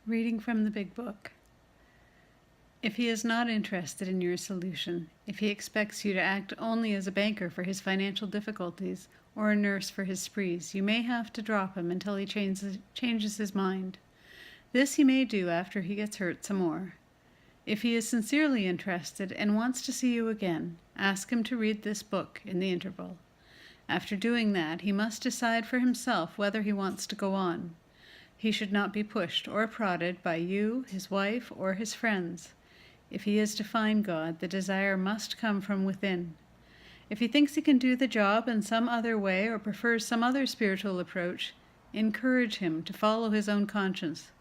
Reading from the Big Book. If he is not interested in your solution, if he expects you to act only as a banker for his financial difficulties or a nurse for his sprees, you may have to drop him until he changes his mind. This he may do after he gets hurt some more. If he is sincerely interested and wants to see you again, ask him to read this book in the interval. After doing that, he must decide for himself whether he wants to go on. He should not be pushed or prodded by you, his wife, or his friends. If he is to find God, the desire must come from within. If he thinks he can do the job in some other way or prefers some other spiritual approach, encourage him to follow his own conscience.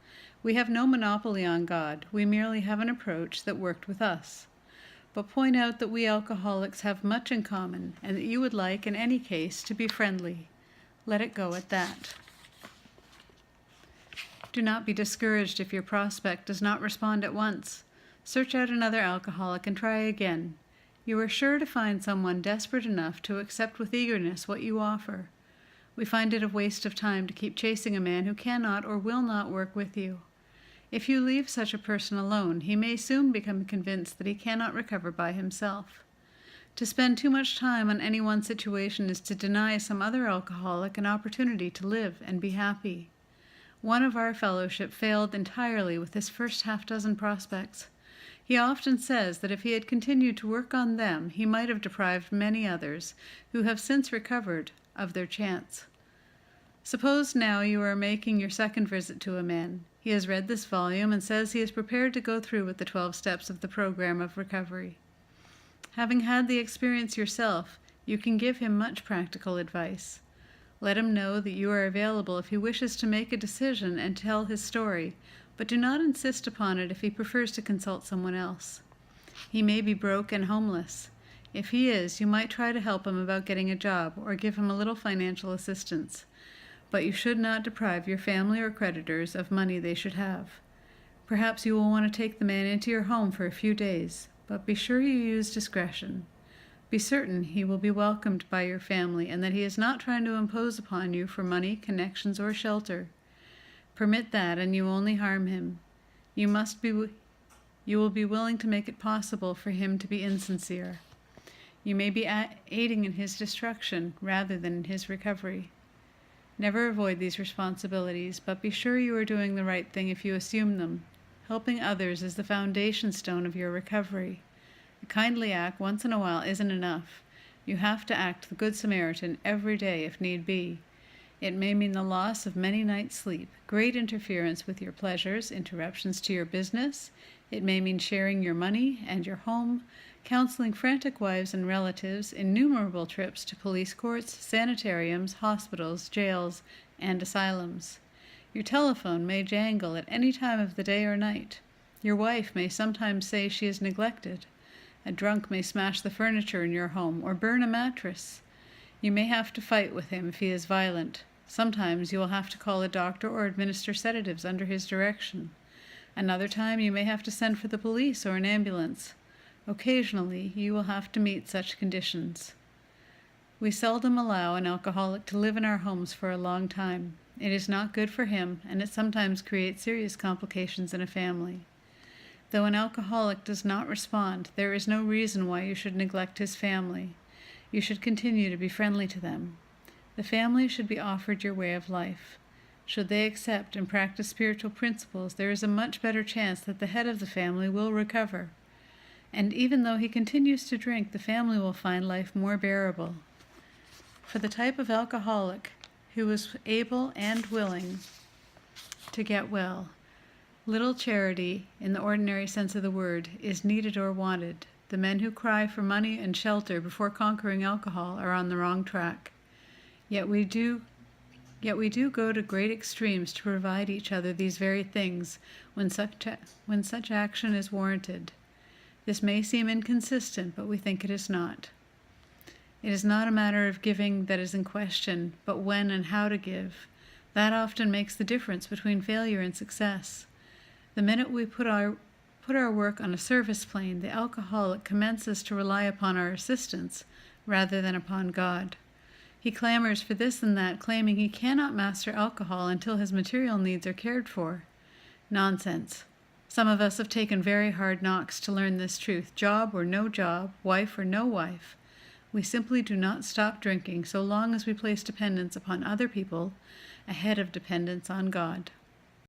We have no monopoly on God. We merely have an approach that worked with us. But point out that we alcoholics have much in common and that you would like, in any case, to be friendly. Let it go at that. Do not be discouraged if your prospect does not respond at once. Search out another alcoholic and try again. You are sure to find someone desperate enough to accept with eagerness what you offer. We find it a waste of time to keep chasing a man who cannot or will not work with you. If you leave such a person alone, he may soon become convinced that he cannot recover by himself. To spend too much time on any one situation is to deny some other alcoholic an opportunity to live and be happy. One of our fellowship failed entirely with his first half-dozen prospects. He often says that if he had continued to work on them, he might have deprived many others, who have since recovered, of their chance. Suppose now you are making your second visit to a man. He has read this volume and says he is prepared to go through with the 12 steps of the program of recovery. Having had the experience yourself, you can give him much practical advice. Let him know that you are available if he wishes to make a decision and tell his story, but do not insist upon it if he prefers to consult someone else. He may be broke and homeless. If he is, you might try to help him about getting a job or give him a little financial assistance. But you should not deprive your family or creditors of money they should have. Perhaps you will want to take the man into your home for a few days, but be sure you use discretion. Be certain he will be welcomed by your family and that he is not trying to impose upon you for money, connections, or shelter. Permit that and you only harm him. You will be willing to make it possible for him to be insincere. You may be aiding in his destruction rather than in his recovery. Never avoid these responsibilities, but be sure you are doing the right thing if you assume them. Helping others is the foundation stone of your recovery. A kindly act once in a while isn't enough. You have to act the Good Samaritan every day if need be. It may mean the loss of many nights' sleep, great interference with your pleasures, interruptions to your business. It may mean sharing your money and your home, counseling frantic wives and relatives, innumerable trips to police courts, sanitariums, hospitals, jails, and asylums. Your telephone may jangle at any time of the day or night. Your wife may sometimes say she is neglected. A drunk may smash the furniture in your home or burn a mattress. You may have to fight with him if he is violent. Sometimes you will have to call a doctor or administer sedatives under his direction. Another time you may have to send for the police or an ambulance. Occasionally you will have to meet such conditions. We seldom allow an alcoholic to live in our homes for a long time. It is not good for him, and it sometimes creates serious complications in a family. Though an alcoholic does not respond, there is no reason why you should neglect his family. You should continue to be friendly to them. The family should be offered your way of life. Should they accept and practice spiritual principles, there is a much better chance that the head of the family will recover. And even though he continues to drink, the family will find life more bearable. For the type of alcoholic who is able and willing to get well, little charity, in the ordinary sense of the word, is needed or wanted. The men who cry for money and shelter before conquering alcohol are on the wrong track. Yet we do go to great extremes to provide each other these very things when such action is warranted. This may seem inconsistent, but we think it is not. It is not a matter of giving that is in question, but when and how to give. That often makes the difference between failure and success. The minute we put our work on a service plane, the alcoholic commences to rely upon our assistance rather than upon God. He clamors for this and that, claiming he cannot master alcohol until his material needs are cared for. Nonsense. Some of us have taken very hard knocks to learn this truth, job or no job, wife or no wife. We simply do not stop drinking so long as we place dependence upon other people ahead of dependence on God.